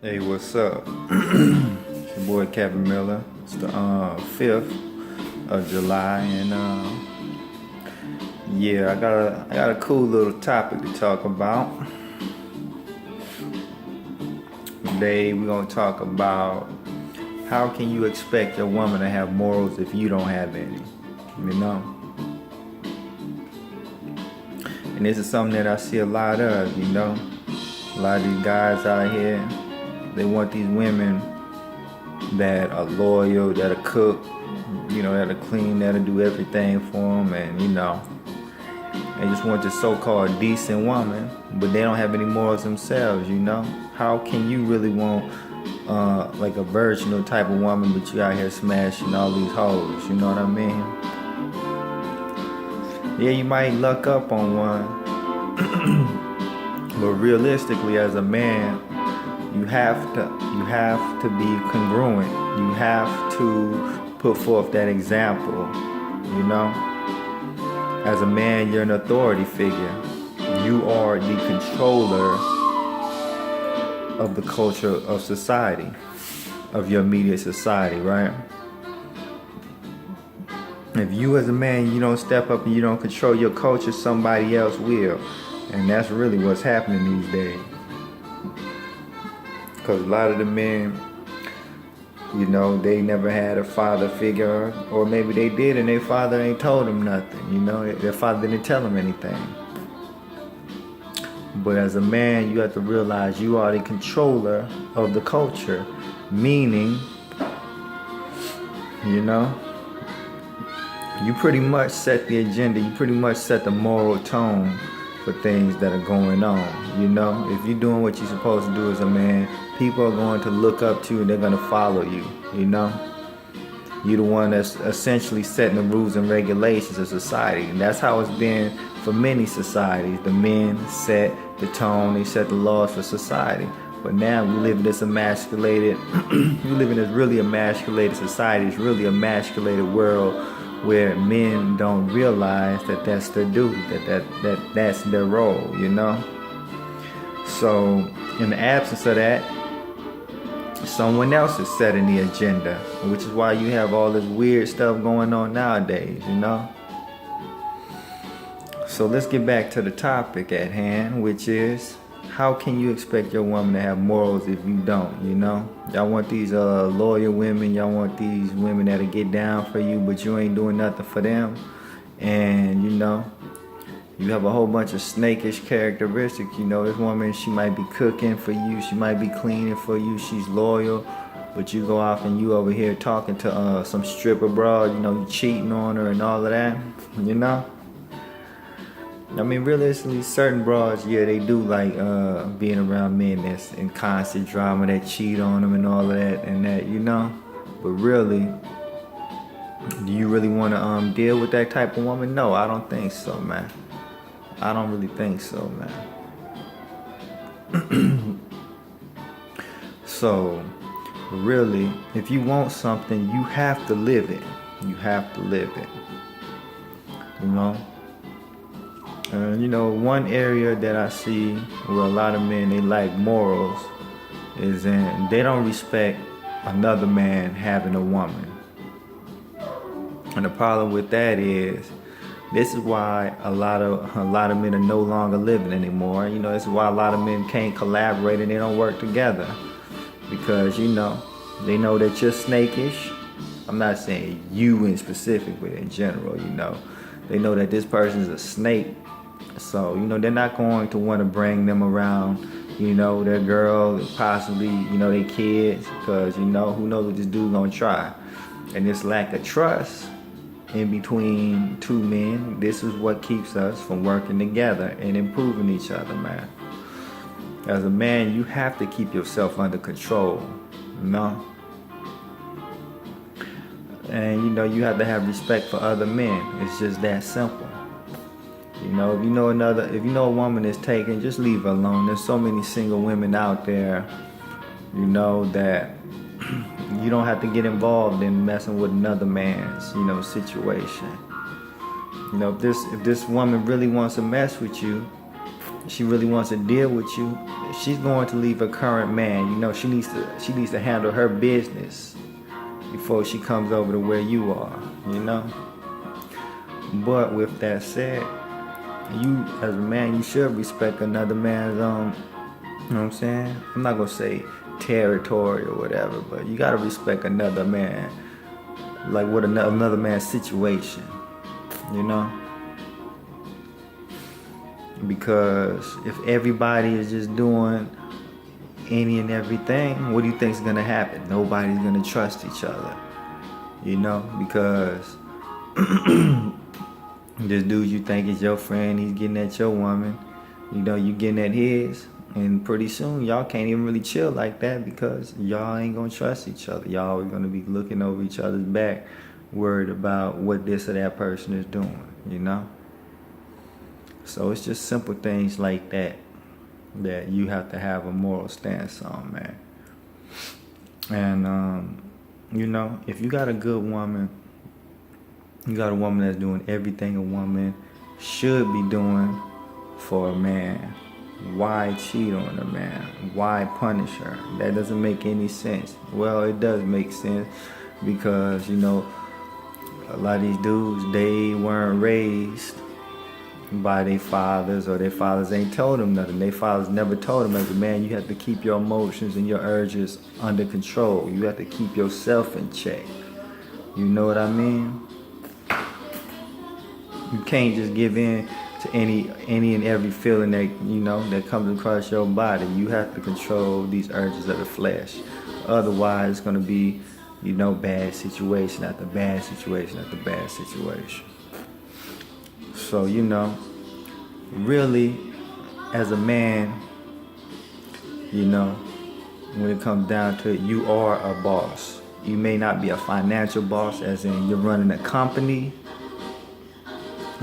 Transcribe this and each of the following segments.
Hey, what's up? It's your boy Kevin Miller. It's the 5th of July, and yeah, I got a cool little topic to talk about. Today we're gonna talk about how can you expect your woman to have morals if you don't have any, you know? And this is something that I see a lot of, you know? A lot of these guys out here, they want these women that are loyal, that'll cook, you know, that'll clean, that'll do everything for them, and you know, they just want this so-called decent woman, but they don't have any morals themselves, you know? How can you really want like a virginal type of woman, but you out here smashing all these hoes, you know what I mean? Yeah, you might luck up on one, but realistically, as a man, you have to be congruent. You have to put forth that example, you know? As a man, you're an authority figure. You are the controller of the culture of society, of your immediate society, right? If you as a man, you don't step up and you don't control your culture, somebody else will. And that's really what's happening these days. Because a lot of the men, you know, they never had a father figure, or maybe they did and their father ain't told them nothing, you know, their father didn't tell them anything. But as a man, you have to realize you are the controller of the culture, meaning, you know, you pretty much set the agenda, you pretty much set the moral tone for things that are going on, you know? If you're doing what you're supposed to do as a man, people are going to look up to you and they're going to follow you, you know? You're the one that's essentially setting the rules and regulations of society. And that's how it's been for many societies. The men set the tone, they set the laws for society. But now we live in this emasculated, we live in this really emasculated society, this really emasculated world where men don't realize that that's their duty, that's their role, you know? So in the absence of that, someone else is setting the agenda, which is why you have all this weird stuff going on nowadays, you know? So let's get back to the topic at hand, which is, how can you expect your woman to have morals if you don't, you know? Y'all want these loyal women, y'all want these women that'll get down for you, but you ain't doing nothing for them. And, you know, you have a whole bunch of snakish characteristics, you know. This woman, she might be cooking for you, she might be cleaning for you, she's loyal, but you go off and you over here talking to some stripper broad, you know, you cheating on her and all of that, you know? I mean, realistically, certain broads, yeah, they do like being around men that's in constant drama, that cheat on them and all of that and that, you know? But really, do you really want to deal with that type of woman? No, I don't think so, man. I don't really think so, man. So, really, if you want something, you have to live it. You have to live it. You know? You know, one area that I see where a lot of men, they lack morals is in they don't respect another man having a woman. And the problem with that is, this is why a lot of men are no longer living anymore. You know, this is why a lot of men can't collaborate and they don't work together. Because, you know, they know that you're snakish. I'm not saying you in specific, but in general, you know. They know that this person is a snake. So, you know, they're not going to want to bring them around, you know, their girl, possibly, you know, their kids, because, you know, who knows what this dude's going to try. And this lack of trust in between two men, this is what keeps us from working together and improving each other, man. As a man, you have to keep yourself under control, you know? And, you know, you have to have respect for other men. It's just that simple. You know, if you know a woman is taken, just leave her alone. There's so many single women out there, you know, that you don't have to get involved in messing with another man's, you know, situation. You know, if this woman really wants to mess with you, she really wants to deal with you, she's going to leave her current man. You know, she needs to handle her business before she comes over to where you are, you know. But with that said, you as a man, you should respect another man's you know what I'm saying? I'm not gonna say territory or whatever, but you gotta respect another man, like what another man's situation, you know? Because if everybody is just doing any and everything, what do you think is gonna happen? Nobody's gonna trust each other, you know? Because this dude you think is your friend, he's getting at your woman, you know, you getting at his, and pretty soon y'all can't even really chill like that because y'all ain't gonna trust each other. Y'all are gonna be looking over each other's back, worried about what this or that person is doing, you know? So it's just simple things like that you have to have a moral stance on, man. And you know, if you got a good woman, you got a woman that's doing everything a woman should be doing for a man, why cheat on a man? Why punish her? That doesn't make any sense. Well, it does make sense because, you know, a lot of these dudes, they weren't raised by their fathers, or their fathers ain't told them nothing. Their fathers never told them, as a man, you have to keep your emotions and your urges under control. You have to keep yourself in check. You know what I mean? You can't just give in to any and every feeling that, you know, that comes across your body. You have to control these urges of the flesh. Otherwise, it's gonna be, you know, bad situation after bad situation after bad situation. So, you know, really, as a man, you know, when it comes down to it, you are a boss. You may not be a financial boss, as in you're running a company,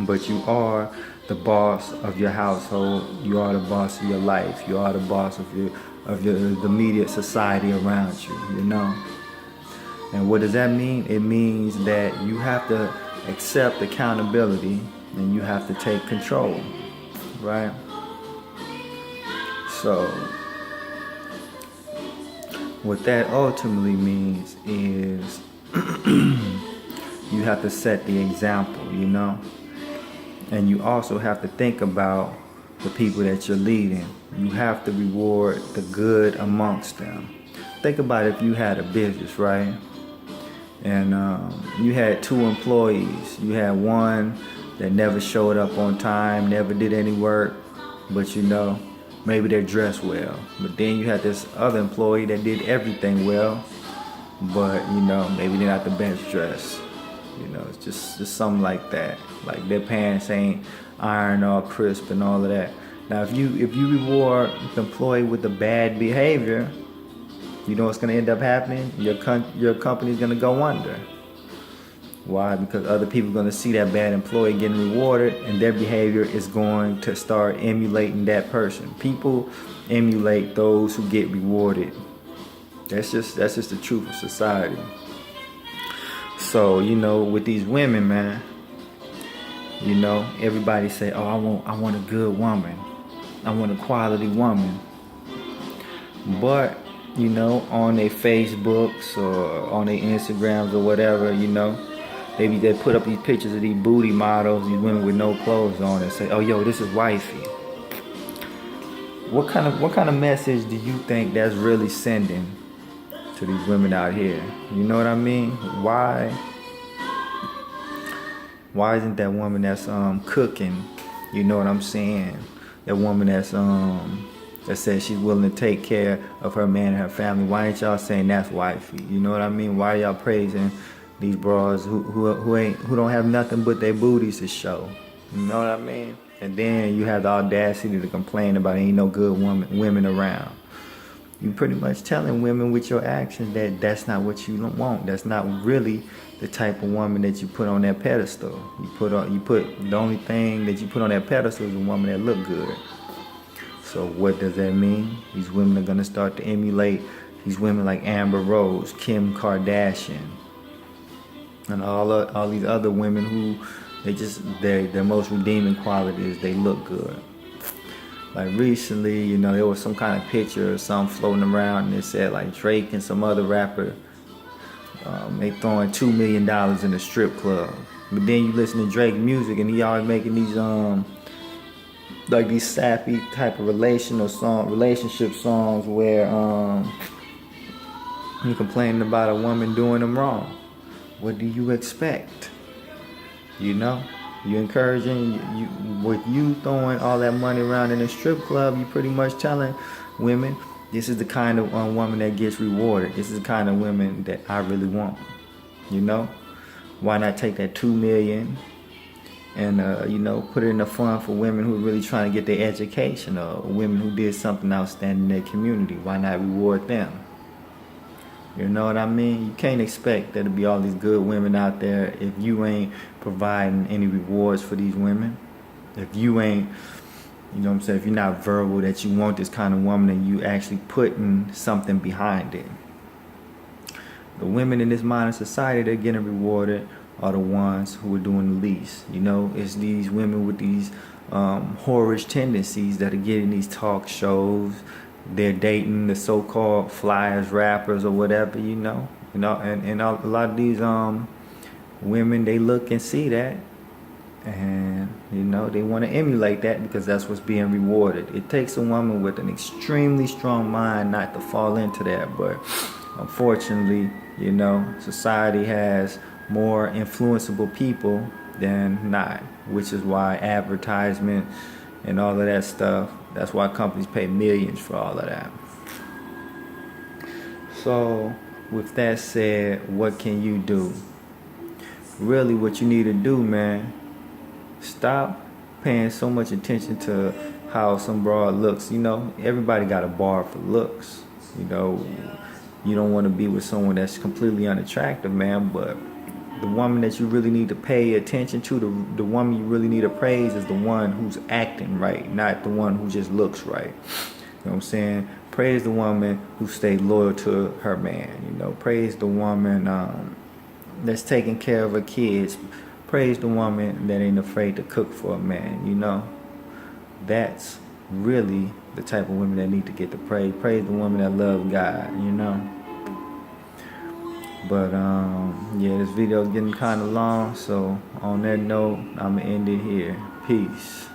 but you are the boss of your household. You are the boss of your life. You are the boss of the immediate society around you, you know. And what does that mean? It means that you have to accept accountability and you have to take control, right? So what that ultimately means is you have to set the example, you know? And you also have to think about the people that you're leading. You have to reward the good amongst them. Think about if you had a business, right? And you had 2 employees. You had one that never showed up on time, never did any work, but you know, maybe they're dressed well. But then you had this other employee that did everything well, but you know, maybe they're not the best dressed. You know, it's just something like that. Like their pants ain't ironed all crisp and all of that. Now, if you reward the employee with the bad behavior, you know what's gonna end up happening? Your company's gonna go under. Why? Because other people are gonna see that bad employee getting rewarded, and their behavior is going to start emulating that person. People emulate those who get rewarded. That's just the truth of society. So, you know, with these women, man, you know, everybody say, "Oh, I want a good woman. I want a quality woman." But, you know, on their Facebooks or on their Instagrams or whatever, you know, they put up these pictures of these booty models, these women with no clothes on, and say, "Oh, yo, this is wifey." What kind of message do you think that's really sending to these women out here? You know what I mean? Why isn't that woman that's cooking, you know what I'm saying? That woman that's that says she's willing to take care of her man and her family. Why ain't y'all saying that's wifey? You know what I mean? Why y'all praising these bras who don't have nothing but their booties to show? You know what I mean? And then you have the audacity to complain about ain't no good women around. You pretty much telling women with your actions that that's not what you want. That's not really the type of woman that you put on that pedestal. The only thing that you put on that pedestal is a woman that look good. So what does that mean? These women are gonna start to emulate these women like Amber Rose, Kim Kardashian, and all these other women who their most redeeming quality is they look good. Like recently, you know, there was some kind of picture or something floating around, and it said like Drake and some other rapper, they throwing $2 million in a strip club. But then you listen to Drake music, and he always making these like these sappy type of relationship songs where he complaining about a woman doing him wrong. What do you expect? You know, you encouraging you with you throwing all that money around in a strip club. You pretty much telling women, this is the kind of woman that gets rewarded. This is the kind of women that I really want. You know, why not take that $2 million and you know, put it in a fund for women who are really trying to get their education, or women who did something outstanding in their community? Why not reward them? You know what I mean? You can't expect there to be all these good women out there if you ain't providing any rewards for these women. If you ain't, you know what I'm saying, if you're not verbal that you want this kind of woman and you actually putting something behind it. The women in this modern society that are getting rewarded are the ones who are doing the least. You know, it's these women with these whorish tendencies that are getting these talk shows. They're dating the so-called flyers, rappers, or whatever, you know, and a lot of these women, they look and see that, and you know, they want to emulate that because that's what's being rewarded. It takes a woman with an extremely strong mind not to fall into that, but unfortunately, you know, society has more influenceable people than not, which is why advertisement and all of that stuff, that's why companies pay millions for all of that. So with that said, what can you do? Really what you need to do, man, stop paying so much attention to how some broad looks. You know, everybody got a bar for looks. You know, you don't want to be with someone that's completely unattractive, man, but the woman that you really need to pay attention to, the woman you really need to praise is the one who's acting right, not the one who just looks right. You know what I'm saying? Praise the woman who stayed loyal to her man. You know, praise the woman that's taking care of her kids. Praise the woman that ain't afraid to cook for a man. You know, that's really the type of women that need to get the praise. Praise the woman that love God. You know. But yeah, this video is getting kind of long, so on that note, I'm gonna end it here. Peace.